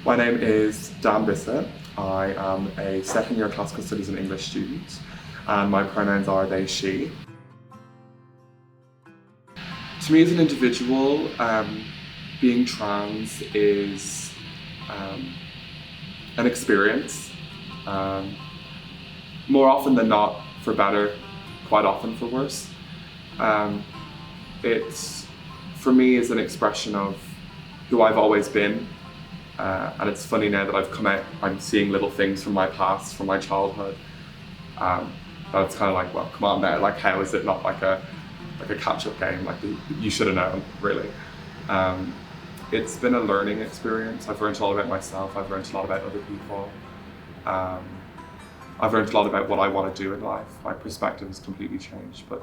My name is Dan Bissett. I am a second year classical studies and English student, and my pronouns are they, she. To me as an individual, being trans is an experience. More often than not, for better, quite often for worse. It's, for me, is an expression of who I've always been. And it's funny now that I've come out, I'm seeing little things from my past, from my childhood. That it's kind of like, well, come on now, like how is it not like a catch-up game? Like you should have known, really. It's been a learning experience. I've learned a lot about myself. I've learned a lot about other people. I've learned a lot about what I want to do in life. My perspective has completely changed. But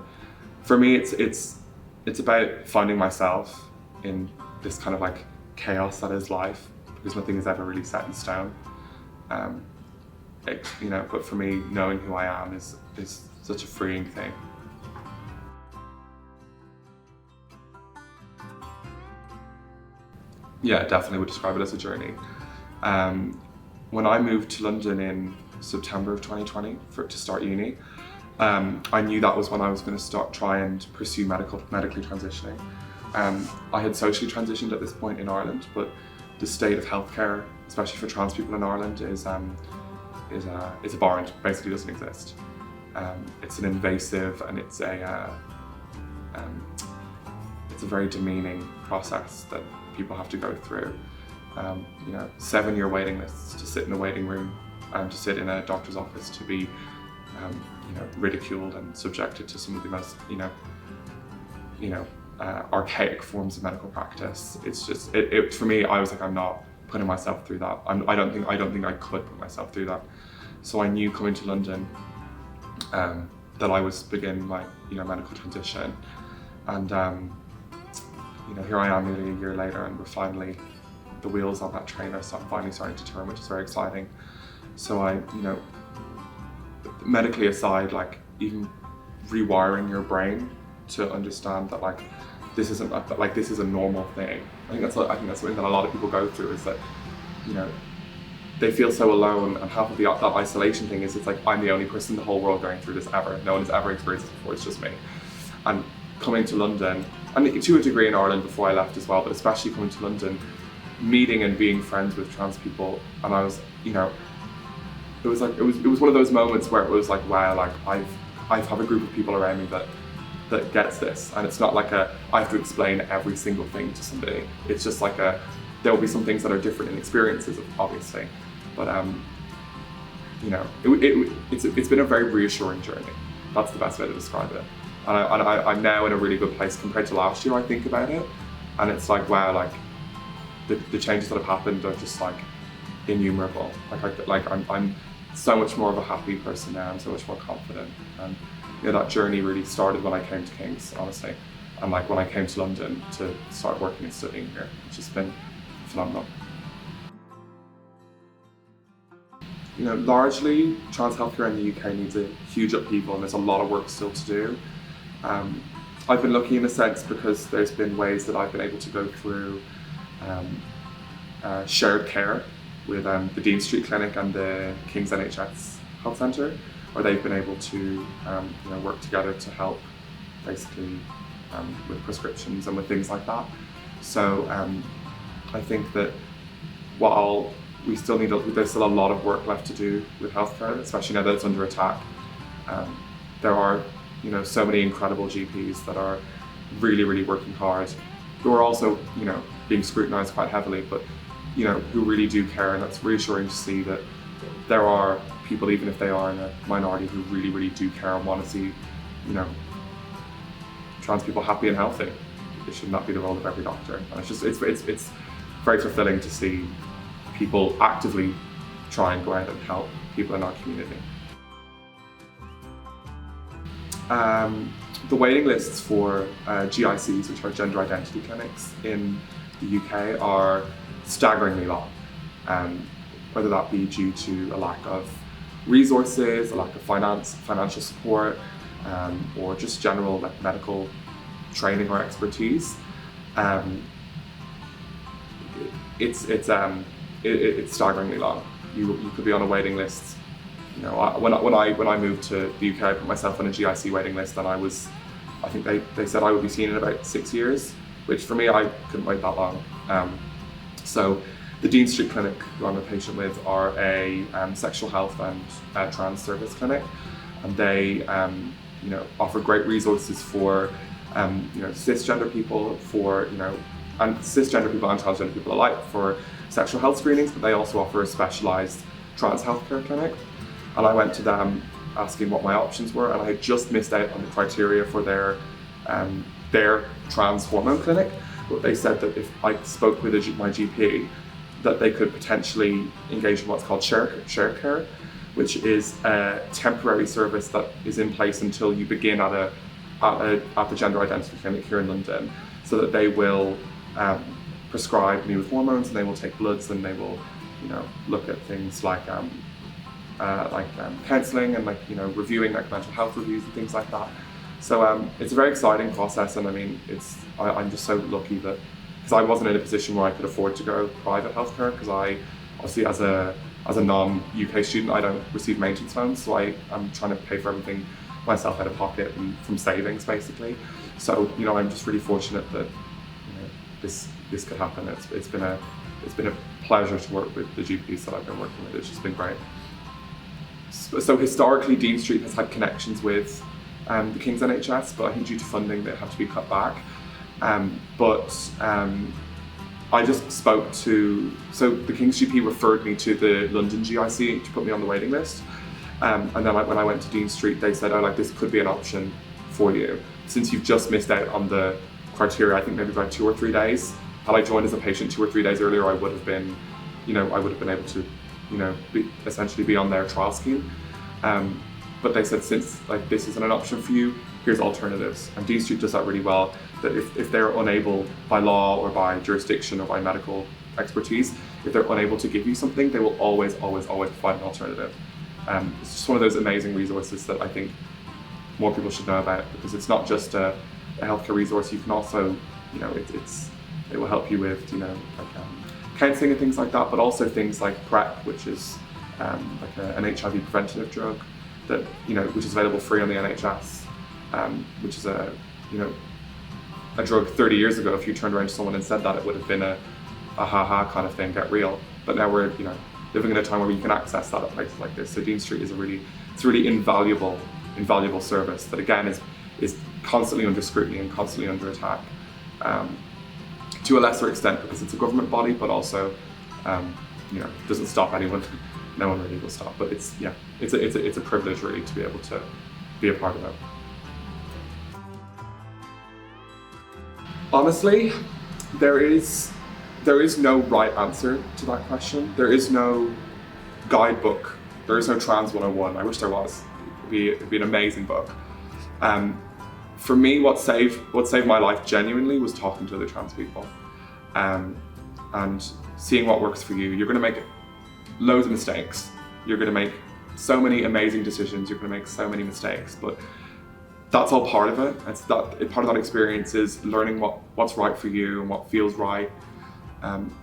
for me, it's about finding myself in this kind of like chaos that is life, because nothing is ever really set in stone. But for me, knowing who I am is such a freeing thing. Yeah, definitely would describe it as a journey. When I moved to London in September of 2020 to start uni, I knew that was when I was going to try and pursue medically transitioning. I had socially transitioned at this point in Ireland, but the state of healthcare, especially for trans people in Ireland, is abhorrent. Basically, doesn't exist. It's an invasive and it's a very demeaning process that people have to go through. 7-year waiting lists to sit in a waiting room, to sit in a doctor's office, to be ridiculed and subjected to some of the most archaic forms of medical practice. It's just for me. I was like, I'm not putting myself through that. I don't think I could put myself through that. So I knew coming to London that I was beginning my medical transition, and here I am nearly a year later, and the wheels on that train are finally starting to turn, which is very exciting. So medically aside, like even rewiring your brain to understand that like this is a normal thing. I think that's something that a lot of people go through, is that they feel so alone, and half of that isolation thing is it's like I'm the only person in the whole world going through this ever. No one has ever experienced this before. It's just me. And coming to London, and to a degree in Ireland before I left as well, but especially coming to London, meeting and being friends with trans people, and I was it was one of those moments where it was like, wow, like I have a group of people around me that gets this, and it's not like I have to explain every single thing to somebody. It's just like there will be some things that are different in experiences, obviously, but it's been a very reassuring journey. That's the best way to describe it. And I'm now in a really good place compared to last year. I think about it, and it's like, wow, like the changes that have happened are just like innumerable. I'm so much more of a happy person now. I'm so much more confident, and that journey really started when I came to King's, honestly, and like when I came to London to start working and studying here. It's just been phenomenal. Largely trans healthcare in the UK needs a huge upheaval, and there's a lot of work still to do. I've been lucky in a sense because there's been ways that I've been able to go through shared care with the Dean Street Clinic and the King's NHS Health Centre, where they've been able to work together to help basically with prescriptions and with things like that. So I think that there's still a lot of work left to do with healthcare, especially now that it's under attack. There are so many incredible GPs that are really, really working hard, who are also being scrutinised quite heavily, but who really do care, and that's reassuring to see that there are people, even if they are in a minority, who really, really do care and want to see trans people happy and healthy. It should not be the role of every doctor, and it's very fulfilling to see people actively try and go out and help people in our community. The waiting lists for GICs, which are gender identity clinics in the UK, are staggeringly long, whether that be due to a lack of resources, a lack of financial support, or just general medical training or expertise. It's it's staggeringly long. You could be on a waiting list. You know, when I moved to the UK, I put myself on a GIC waiting list, and I think they said I would be seen in about 6 years, which for me, I couldn't wait that long. So the Dean Street Clinic, who I'm a patient with, are a sexual health and trans service clinic, and they offer great resources for cisgender people, and cisgender people and transgender people alike for sexual health screenings, but they also offer a specialised trans healthcare clinic. And I went to them asking what my options were, and I had just missed out on the criteria for their trans hormone clinic. But they said that if I spoke with my GP, that they could potentially engage in what's called share care, which is a temporary service that is in place until you begin at the gender identity clinic here in London, so that they will prescribe me with hormones, and they will take bloods, and they will look at things like counselling and reviewing mental health reviews and things like that. So it's a very exciting process, and I mean I'm just so lucky that, because I wasn't in a position where I could afford to go private healthcare, because I obviously as a non-UK student I don't receive maintenance loans, so I'm trying to pay for everything myself out of pocket and from savings basically. So I'm just really fortunate that this could happen. It's been a pleasure to work with the GPs that I've been working with. It's just been great. So historically, Dean Street has had connections with the King's NHS, but I think due to funding they have to be cut back. I just spoke to, so the King's GP referred me to the London GIC to put me on the waiting list. And then when I went to Dean Street, they said, this could be an option for you. Since you've just missed out on the criteria, I think maybe about 2 or 3 days. Had I joined as a patient 2 or 3 days earlier, I would have been able to, essentially be on their trial scheme. But they said, since this isn't an option for you, here's alternatives. And Dean Street does that really well, that if they're unable by law or by jurisdiction or by medical expertise, if they're unable to give you something, they will always provide an alternative. It's just one of those amazing resources that I think more people should know about, because it's not just a healthcare resource. You can also, it will help you with, counselling and things like that, but also things like PrEP, which is an HIV preventative drug that, which is available free on the NHS, which is a drug 30 years ago, if you turned around to someone and said that, it would have been a ha-ha kind of thing, get real. But now we're, living in a time where you can access that at places like this. So Dean Street is a really invaluable service that, again, is constantly under scrutiny and constantly under attack, to a lesser extent because it's a government body, but also, doesn't stop anyone. No one really will stop. But it's a privilege really to be able to be a part of it. Honestly, there is no right answer to that question. There is no guidebook. There is no Trans 101. I wish there was. It'd be an amazing book. For me, what saved my life genuinely was talking to other trans people, and seeing what works for you. You're going to make loads of mistakes. You're going to make so many amazing decisions. You're going to make so many mistakes, but that's all part of it. Part of that experience is learning what's right for you and what feels right.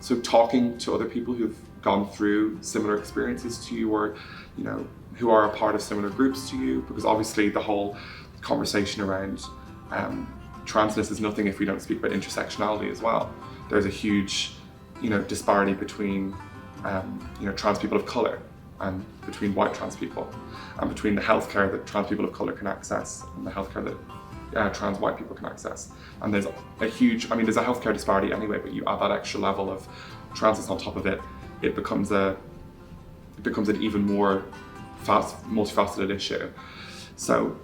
So talking to other people who've gone through similar experiences to you, or who are a part of similar groups to you, because obviously the whole conversation around transness is nothing if we don't speak about intersectionality as well. There's a huge disparity between trans people of colour and between white trans people, and between the healthcare that trans people of colour can access and the healthcare that trans white people can access. And there's a huge, there's a healthcare disparity anyway, but you add that extra level of transness on top of it, it becomes an even more multifaceted issue. So,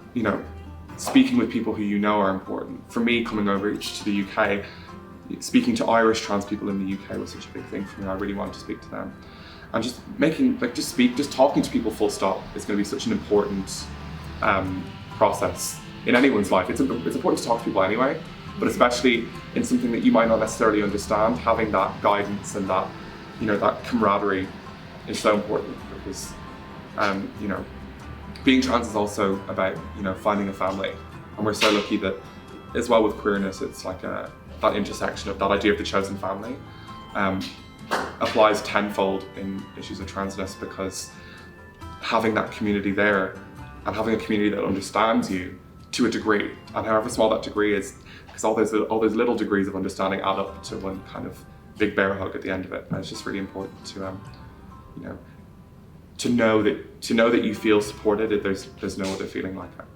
speaking with people who are important. For me, coming over to the UK, speaking to Irish trans people in the UK was such a big thing for me. I really wanted to speak to them. And just talking to people full stop is going to be such an important process in anyone's life. It's important to talk to people anyway, but especially in something that you might not necessarily understand, having that guidance and that, that camaraderie is so important, because, being trans is also about, finding a family. And we're so lucky that, as well with queerness, it's like that intersection of that idea of the chosen family. applies tenfold in issues of transness, because having that community there and having a community that understands you to a degree, and however small that degree is, because all those little degrees of understanding add up to one kind of big bear hug at the end of it. And it's just really important to you know, to know that you feel supported. There's no other feeling like that.